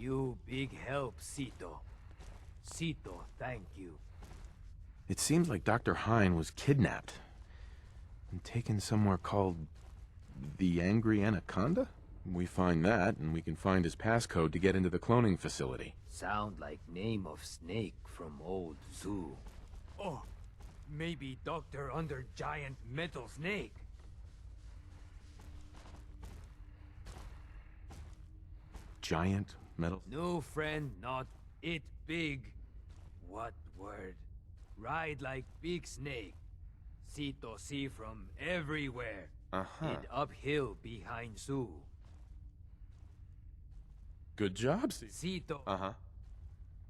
You big help, Cito. Cito, thank you. It seems like Dr. Hein was kidnapped and taken somewhere called the Angry Anaconda? We find that, and we can find his passcode to get into the cloning facility. Sound like name of snake from old zoo. Oh, maybe Doctor under giant metal snake. Giant metal... No, friend, not it big. What word? Ride like big snake. Cito see from everywhere. It uphill behind zoo. Good job, Cito.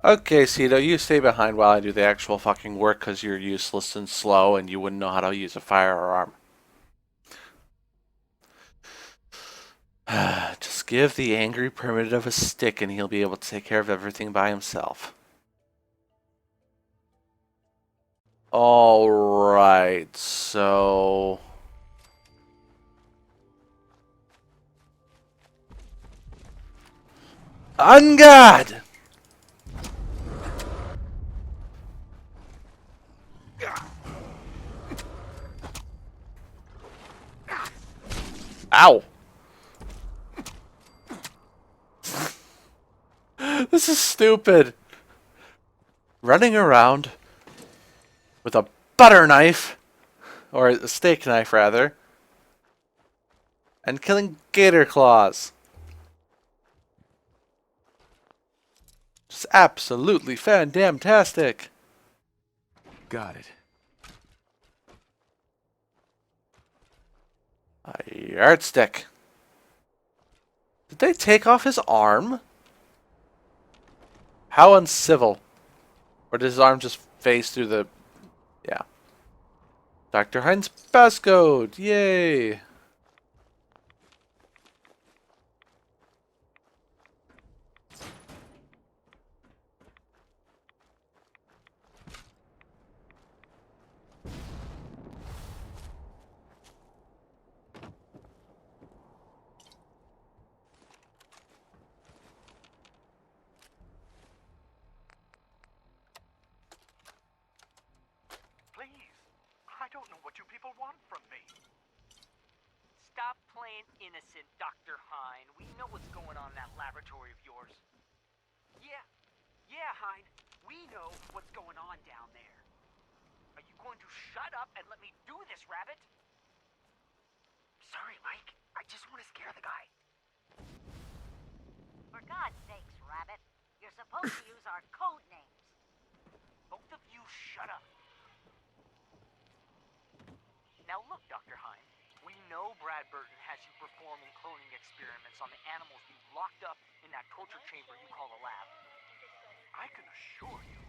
Okay, Cito, you stay behind while I do the actual fucking work because you're useless and slow and you wouldn't know how to use a firearm. Just give the angry primitive a stick and he'll be able to take care of everything by himself. Alright, so... On guard! Ow! This is stupid. Running around with a butter knife, or a steak knife rather, and killing gatorclaws. Just absolutely fan-damn-tastic. Got it. A yardstick. Did they take off his arm? How uncivil. Or did his arm just phase through the... Yeah. Dr. Hein's passcode! Yay! Stop playing innocent, Dr. Hein. We know what's going on in that laboratory of yours. Yeah, Hein. We know what's going on down there. Are you going to shut up and let me do this, Rabbit? Sorry, Mike. I just want to scare the guy. For God's sakes, Rabbit. You're supposed to use our code names. Both of you shut up. Now look, Dr. Hein. We know Brad Burton has you performing cloning experiments on the animals you locked up in that torture chamber you call a lab. I can assure you,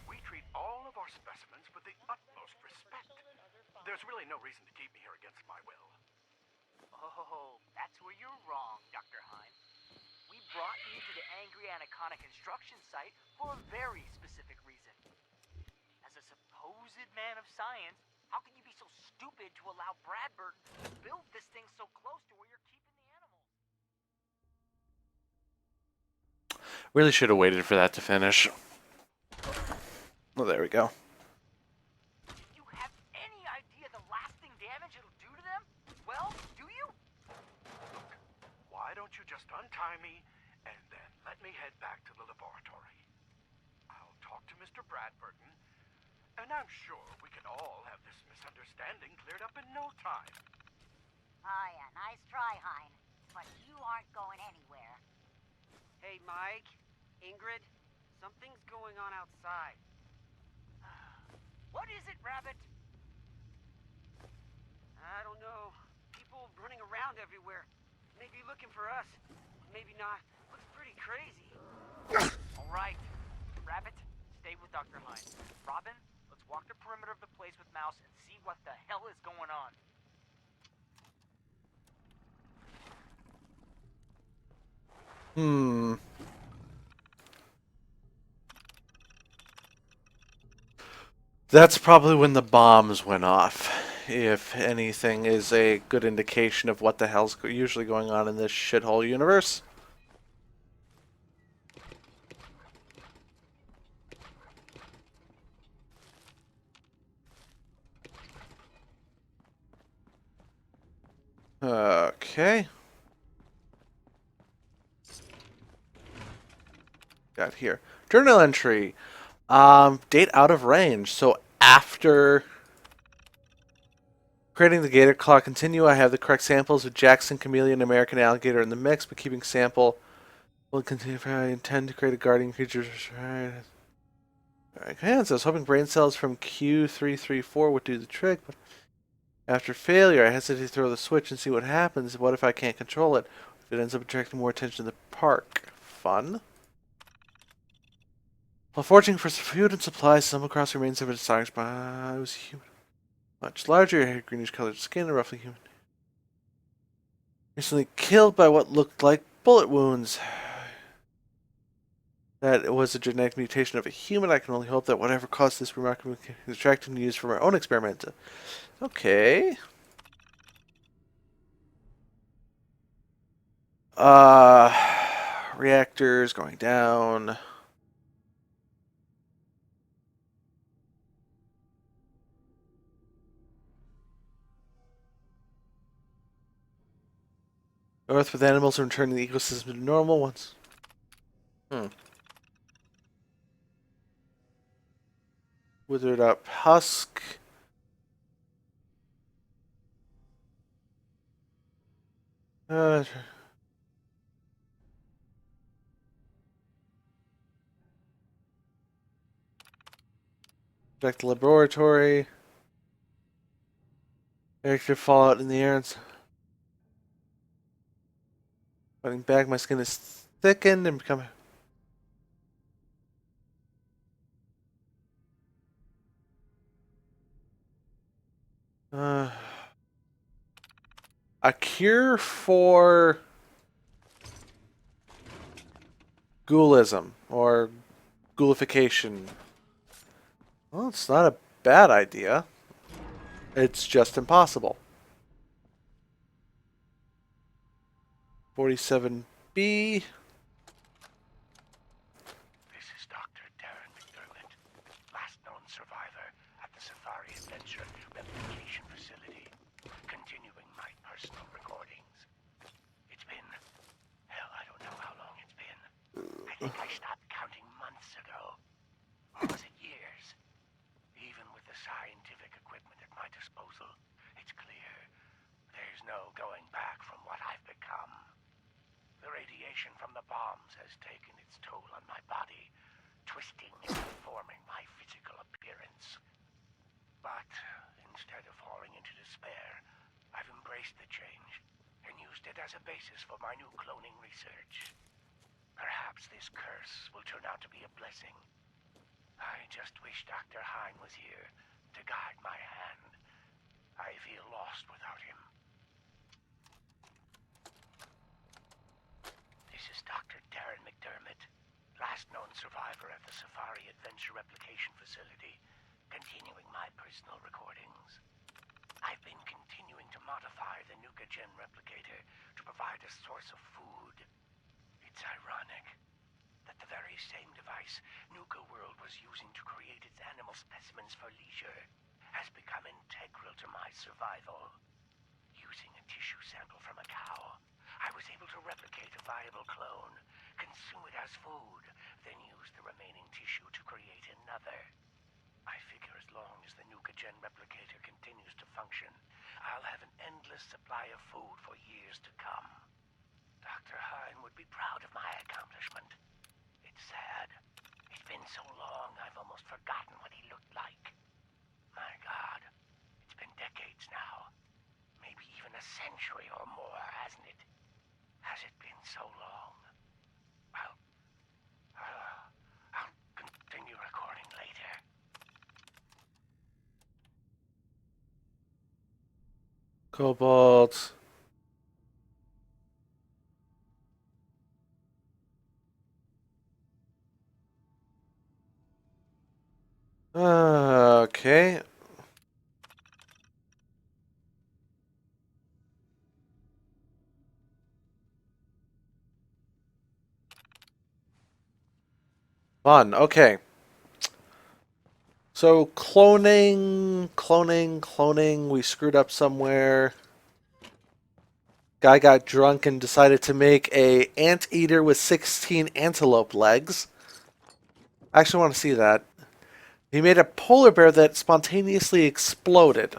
we treat all of our specimens with the utmost respect. There's really no reason to keep me here against my will. Oh, that's where you're wrong, Dr. Hein. We brought you to the Angry Anaconda construction site for a very specific reason. As a supposed man of science, how can you be so stupid to allow Brad Burton to build this thing so close to where you're keeping the animals? Really should have waited for that to finish. Well, there we go. Do you have any idea the lasting damage it'll do to them? Well, do you? Look, why don't you just untie me and then let me head back to the laboratory? I'll talk to Mr. Bradburton, and I'm sure we can all have this misunderstanding cleared up in no time. Oh, yeah, nice try, Hein. But you aren't going anywhere. Hey, Mike, Ingrid, something's going on outside. What is it, Rabbit? I don't know. People running around everywhere. Maybe looking for us. Maybe not. Looks pretty crazy. All right. Rabbit, stay with Dr. Hein. Robin, let's walk the perimeter of the place with Mouse and see what the hell is going on. That's probably when the bombs went off. If anything is a good indication of what the hell's usually going on in this shithole universe. Okay. Got here. Journal entry. Date out of range. So after creating the gator claw continue, I have the correct samples of Jackson chameleon, American alligator in the mix, but keeping sample will continue. I intend to create a guardian creature. Alright, I was hoping brain cells from Q334 would do the trick, but after failure, I hesitate to throw the switch and see what happens. What if I can't control it? If it ends up attracting more attention to the park? Fun. While foraging for food and supplies, some across remains of a desired spot. I was human. Much larger, had greenish colored skin, and roughly human. Recently killed by what looked like bullet wounds. That it was a genetic mutation of a human. I can only hope that whatever caused this remarkable is attracting to use for my own experiment. Okay. Reactors going down. Earth with animals are returning the ecosystem to normal ones. Withered up husk. Back to laboratory. Reactive fallout in the air. Fighting back, my skin is thickened and becoming. A cure for ghoulism or ghoulification. Well, it's not a bad idea. It's just impossible. 47B. This is Dr. Darren McDermott, last known survivor at the Safari Adventure Replication Facility, continuing my personal recordings. It's been, hell, I don't know how long it's been. I think I stopped counting months ago. Or was it years? Even with the scientific equipment at my disposal, it's clear there's no going back from what I've become. The radiation from the bombs has taken its toll on my body, twisting and deforming my physical appearance. But instead of falling into despair, I've embraced the change and used it as a basis for my new cloning research. Perhaps this curse will turn out to be a blessing. I just wish Dr. Hine was here to guide my hand. I feel lost without him. This is Dr. Darren McDermott, last known survivor at the Safari Adventure Replication Facility, continuing my personal recordings. I've been continuing to modify the Nuka-Gen replicator to provide a source of food. It's ironic that the very same device Nuka World was using to create its animal specimens for leisure has become integral to my survival. Using a tissue sample from a cow, I was able to replicate a viable clone, consume it as food, then use the remaining tissue to create another. I figure as long as the Nuka-Gen replicator continues to function, I'll have an endless supply of food for years to come. Dr. Hine would be proud of my accomplishment. It's sad. It's been so long, I've almost forgotten what he looked like. My God, it's been decades now. Maybe even a century or more, hasn't it? Has it been so long? I'll continue recording later. Cobalt. Okay. Fun. Okay. So cloning. We screwed up somewhere. Guy got drunk and decided to make a anteater with 16 antelope legs. I actually want to see that. He made a polar bear that spontaneously exploded.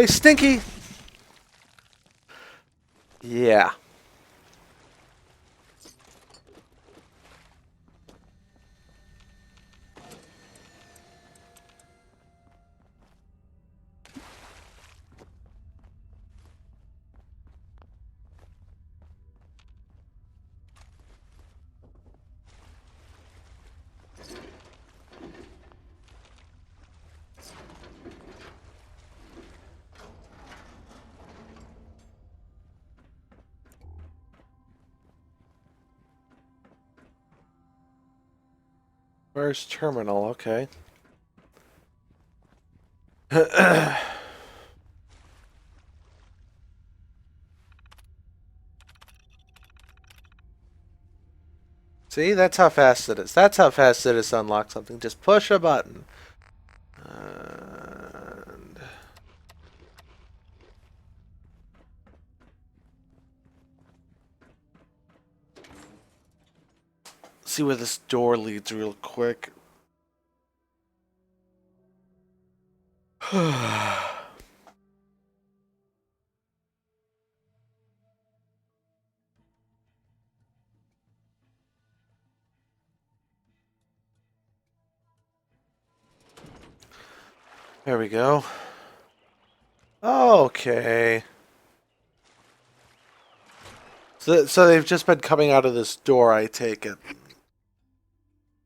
Stinky! Yeah. Where's terminal? Okay. See, that's how fast it is. That's how fast it is to unlock something. Just push a button. And... see where this door leads real quick. There we go. Okay. So they've just been coming out of this door, I take it.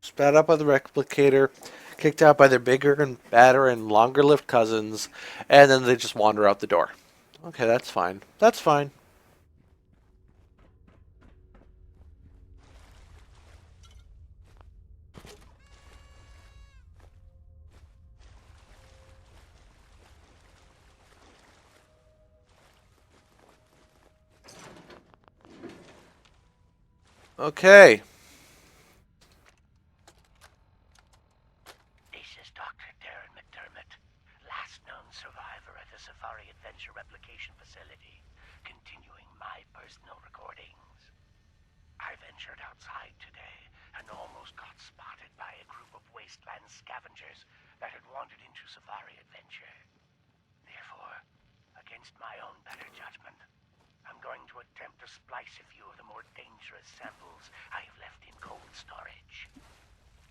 Spat up by the replicator, kicked out by their bigger and badder and longer-lived cousins, and then they just wander out the door. Okay, that's fine. That's fine. Okay. This is Dr. Darren McDermott, last known survivor at the Safari Adventure Replication Facility, continuing my personal recordings. I ventured outside today and almost got spotted by a group of wasteland scavengers that had wandered into Safari Adventure. Therefore, against my own better judgment, I'm going to attempt to splice a few of the more dangerous samples I have left in cold storage.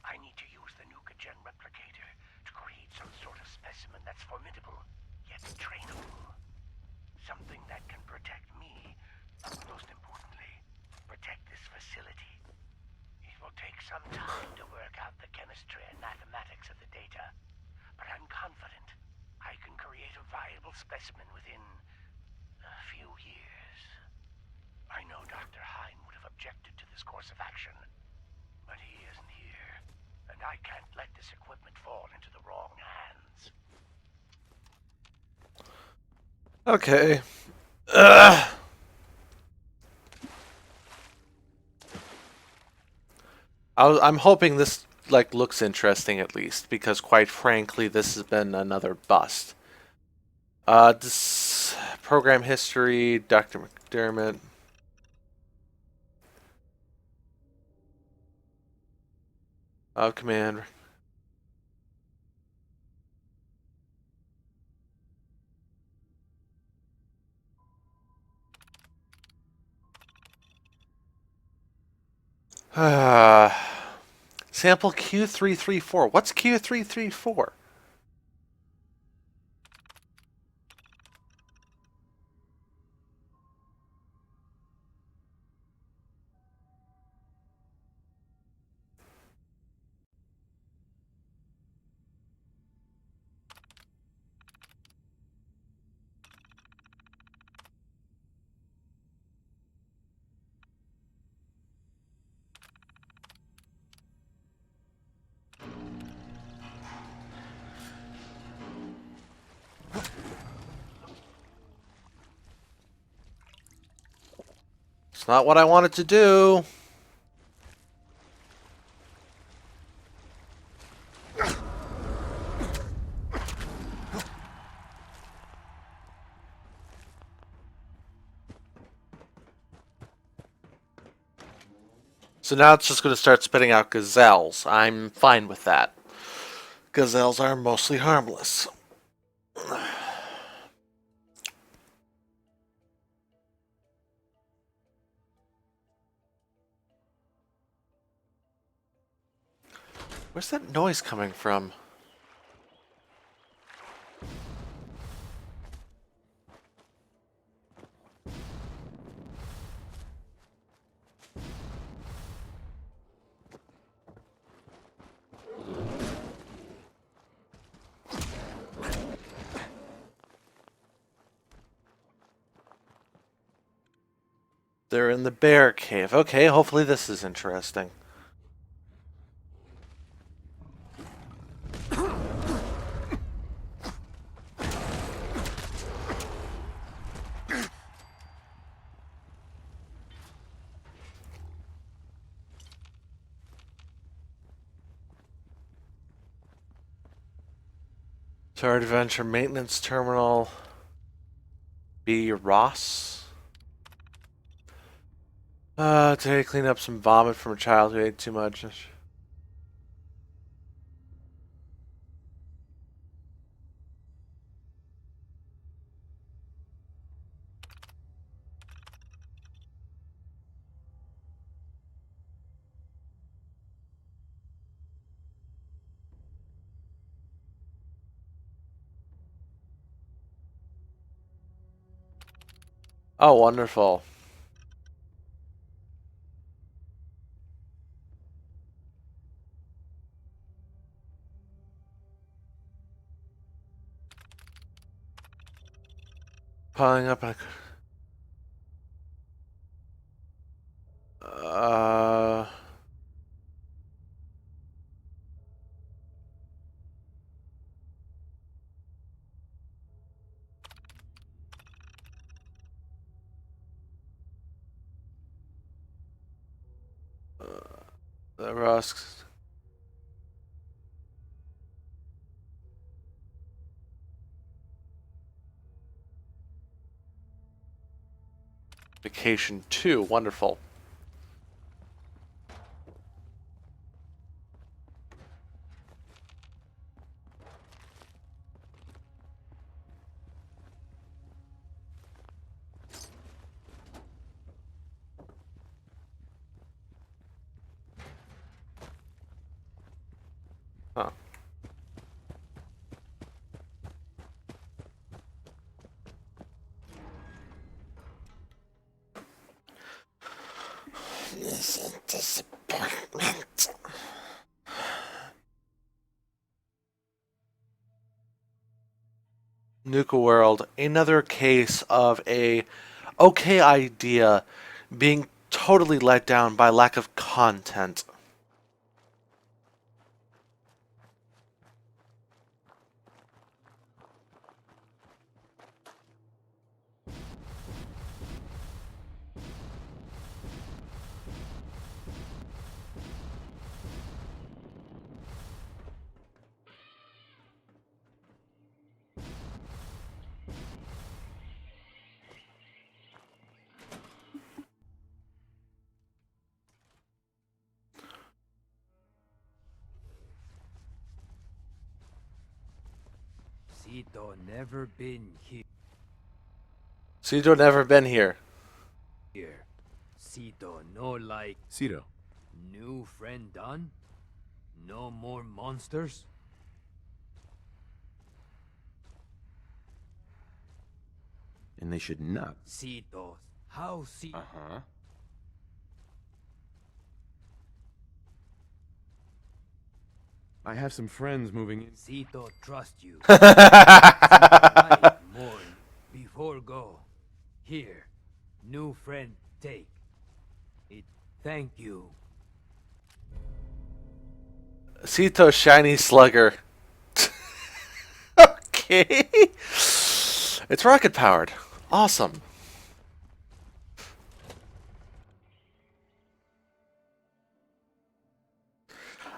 I need to use the Nukagen replicator to create some sort of specimen that's formidable, yet trainable. Something that can protect me, but most importantly, protect this facility. It will take some time to work out the chemistry and mathematics of the data, but I'm confident I can create a viable specimen within a few years. I know Dr. Hine would have objected to this course of action, but he isn't here, and I can't let this equipment fall into the wrong hands. Okay. I'm hoping this looks interesting at least, because quite frankly, this has been another bust. This program history, Dr. McDermott. Command. Sample Q334. What's Q334? It's not what I wanted to do. So now it's just going to start spitting out gazelles. I'm fine with that. Gazelles are mostly harmless. Where's that noise coming from? They're in the bear cave. Okay, hopefully this is interesting. Tower Adventure Maintenance Terminal. B. Ross. Today clean up some vomit from a child who ate too much. Oh, wonderful. Piling up on the rusks. Vacation 2, wonderful. Huh. This is disappointment. Nuka World, another case of a okay idea being totally let down by lack of content. Cito never been Cito never been here. here. Cito no like Cito. new friend done? No more monsters? And they should not. Cito, how Cito? Uh-huh. I have some friends moving in. Cito trust you. Cito mourn before go. Here, new friend take. It thank you. Cito Shiny Slugger. Okay. It's rocket powered. Awesome.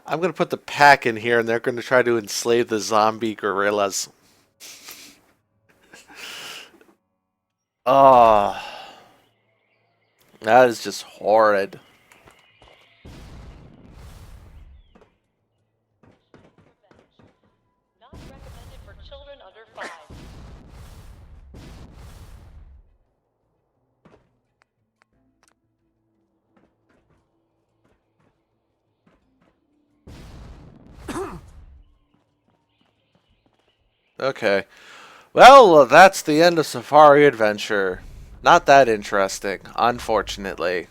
I'm gonna put the pack in here, and they're gonna try to enslave the zombie gorillas. Oh, that is just horrid. Not recommended for children under 5. Okay. Well, that's the end of Safari Adventure. Not that interesting, unfortunately.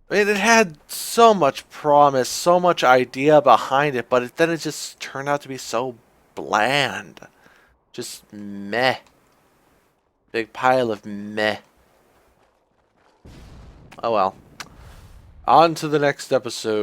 I mean, it had so much promise, so much idea behind it, but then it just turned out to be so bland. Just meh. Big pile of meh. Oh well. On to the next episode.